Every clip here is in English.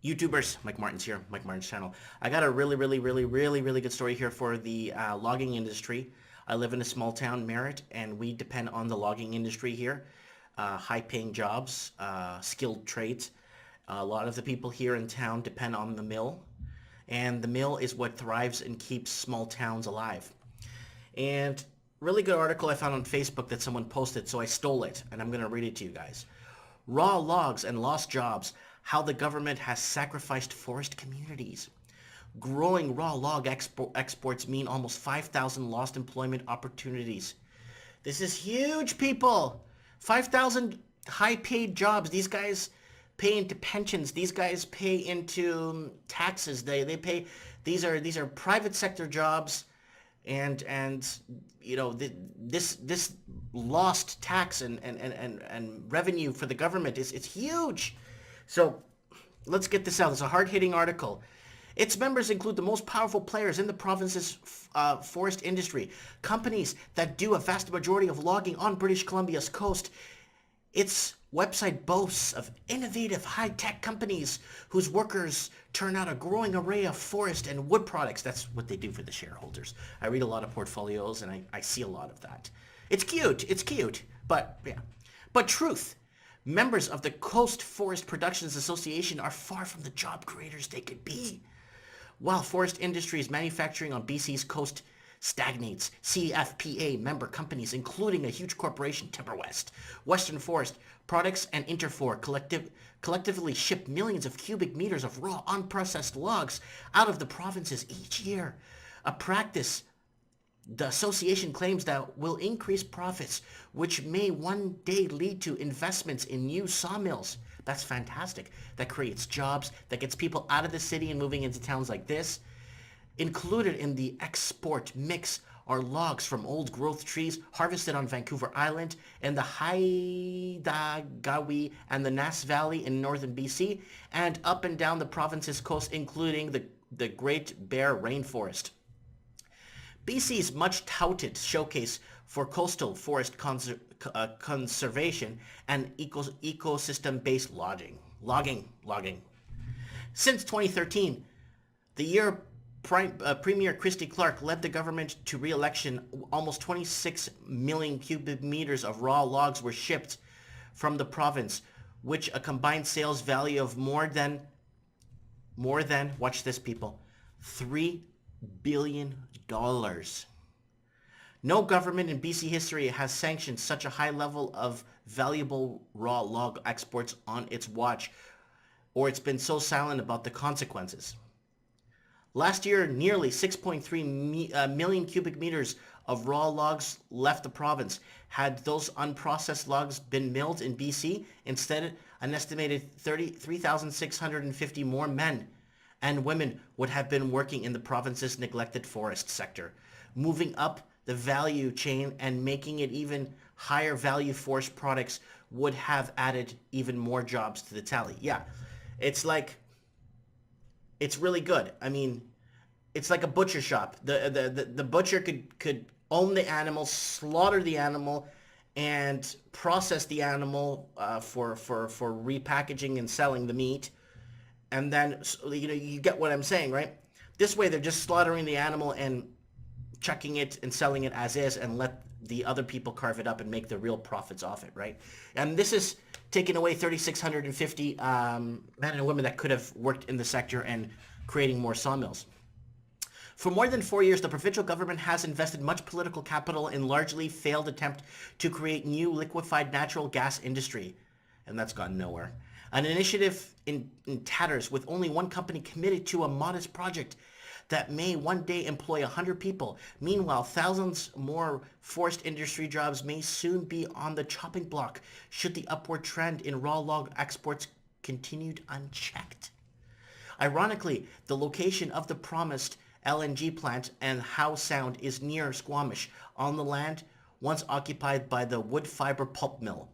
YouTubers, Mike Martin's here, Mike Martin's channel. I got a really good story here for the logging industry. I live in a small town, Merritt, and we depend on the logging industry here. High-paying jobs, skilled trades. A lot of the people here in town depend on the mill, and the mill is what thrives and keeps small towns alive. And really good article I found on Facebook that someone posted, so I stole it, and I'm going to read it to you guys. Raw logs and lost jobs, how the government has sacrificed forest communities. Growing raw log exports mean almost 5,000 lost employment opportunities. This is huge, people. 5,000 high-paid jobs. These guys pay into pensions. These guys pay into taxes. They pay. These are private sector jobs, and you know this lost tax and revenue for the government is it's huge. So let's get this out. It's a hard-hitting article. Its members include the most powerful players in the province's forest industry, companies that do a vast majority of logging on British Columbia's coast. Its website boasts of innovative high-tech companies whose workers turn out a growing array of forest and wood products. That's what they do for the shareholders. I read a lot of portfolios and I see a lot of that. It's cute, but yeah. But truth. Members of the Coast Forest Productions Association are far from the job creators they could be. While forest industries manufacturing on BC's coast stagnates, CFPA member companies, including a huge corporation, Timberwest, Western Forest Products, and Interfor, collectively ship millions of cubic meters of raw, unprocessed logs out of the provinces each year. A practice the association claims that will increase profits, which may one day lead to investments in new sawmills. That's fantastic. That creates jobs, that gets people out of the city and moving into towns like this. Included in the export mix are logs from old growth trees harvested on Vancouver Island and the Haidagawi and the Nass Valley in northern BC and up and down the province's coast, including the Great Bear Rainforest. BC's much-touted showcase for coastal forest conservation and ecosystem-based logging. Since 2013, the year Premier Christy Clark led the government to re-election, almost 26 million cubic meters of raw logs were shipped from the province, which a combined sales value of more than, watch this people, $3 billion. No government in BC history has sanctioned such a high level of valuable raw log exports on its watch, or it's been so silent about the consequences. Last year, nearly 6.3 million cubic meters of raw logs left the province. Had those unprocessed logs been milled in BC, instead an estimated 3,650 more men and women would have been working in the province's neglected forest sector, moving up the value chain and making it even higher value forest products would have added even more jobs to the tally. Yeah, it's really good. I mean, it's like a butcher shop. The butcher could own the animal, slaughter the animal, and process the animal for repackaging and selling the meat. And then, you know, you get what I'm saying, right? This way, they're just slaughtering the animal and chucking it and selling it as is and let the other people carve it up and make the real profits off it, right? And this is taking away 3,650 men and women that could have worked in the sector and creating more sawmills. For more than 4 years, the provincial government has invested much political capital in largely failed attempt to create new liquefied natural gas industry. And that's gone nowhere. An initiative in tatters with only one company committed to a modest project that may one day employ 100 people. Meanwhile, thousands more forest industry jobs may soon be on the chopping block should the upward trend in raw log exports continued unchecked. Ironically, the location of the promised LNG plant and Howe Sound is near Squamish, on the land once occupied by the wood fiber pulp mill,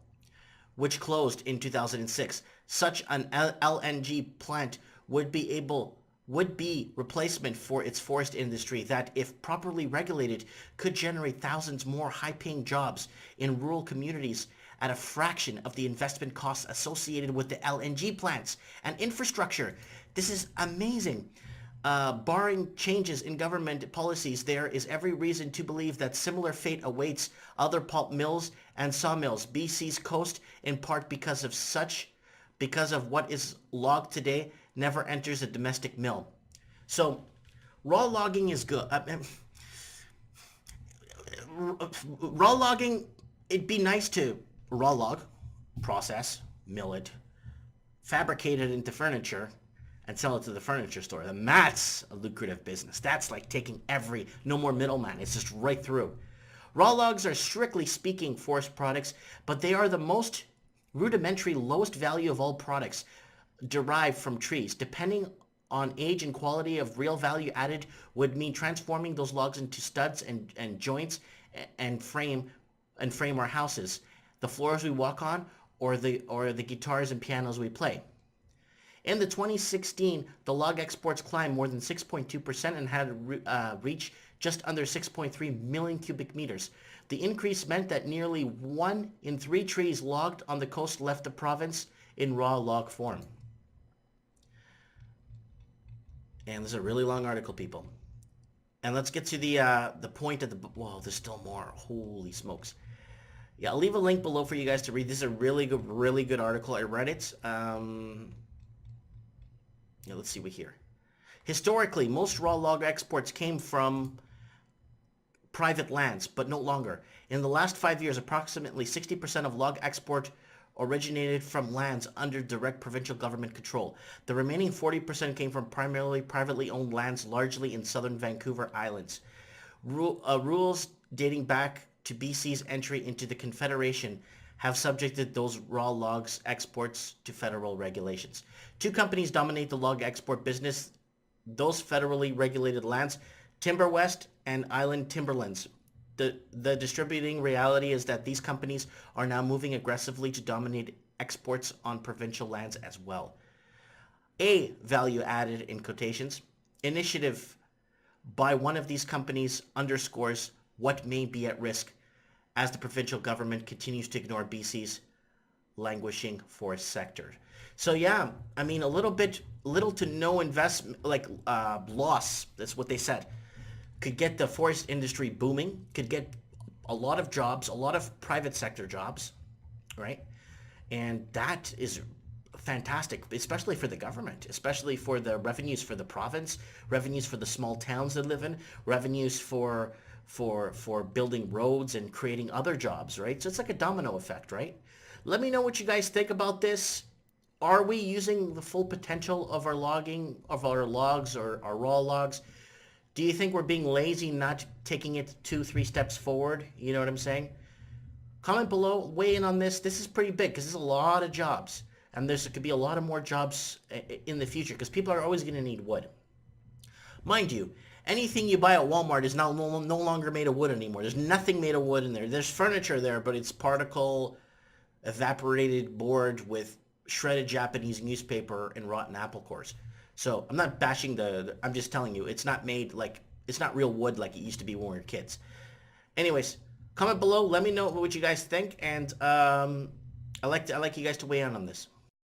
which closed in 2006. Such an LNG plant would be replacement for its forest industry that, if properly regulated, could generate thousands more high-paying jobs in rural communities at a fraction of the investment costs associated with the LNG plants and infrastructure. This is amazing. Barring changes in government policies, there is every reason to believe that similar fate awaits other pulp mills and sawmills. BC's coast, in part because of what is logged today, never enters a domestic mill. So, raw logging is good. Raw logging, it'd be nice to raw log, process, mill it, fabricate it into furniture, and sell it to the furniture store. And that's a lucrative business. That's like taking no more middleman. It's just right through. Raw logs are strictly speaking forest products, but they are the most rudimentary, lowest value of all products derived from trees. Depending on age and quality, of real value added would mean transforming those logs into studs and joints and frame our houses, the floors we walk on, or the guitars and pianos we play. In the 2016, the log exports climbed more than 6.2% and had reached just under 6.3 million cubic meters. The increase meant that nearly 1 in 3 trees logged on the coast left the province in raw log form. And this is a really long article, people. And let's get to the point of the... Whoa, there's still more. Holy smokes. Yeah, I'll leave a link below for you guys to read. This is a really good article. I read it. Yeah, let's see what here. Historically, most raw log exports came from private lands, but no longer. In the last 5 years, approximately 60% of log export originated from lands under direct provincial government control. The remaining 40% came from primarily privately owned lands, largely in southern Vancouver Islands. Rules dating back to BC's entry into the Confederation have subjected those raw logs exports to federal regulations. 2 companies dominate the log export business, those federally regulated lands, Timber West and Island Timberlands. The distributing reality is that these companies are now moving aggressively to dominate exports on provincial lands as well. A value added in quotations initiative by one of these companies underscores what may be at risk as the provincial government continues to ignore BC's languishing forest sector. So yeah, I mean, little to no investment, loss, that's what they said, could get the forest industry booming, could get a lot of jobs, a lot of private sector jobs, right? And that is fantastic, especially for the government, especially for the revenues for the province, revenues for the small towns they live in, revenues for building roads and creating other jobs, right? So it's like a domino effect, right? Let me know what you guys think about this. Are we using the full potential of our logging, of our logs or our raw logs? Do you think we're being lazy, not taking it 2-3 steps forward? You know what I'm saying? Comment below, weigh in on this. This is pretty big because there's a lot of jobs. And there could be a lot of more jobs in the future because people are always going to need wood. Mind you, anything you buy at Walmart is now no longer made of wood anymore. There's nothing made of wood in there. There's furniture there, but it's particle evaporated board with shredded Japanese newspaper and rotten apple cores. So I'm not bashing I'm just telling you, it's not made it's not real wood like it used to be when we were kids. Anyways, comment below, let me know what you guys think, and I like you guys to weigh in on this.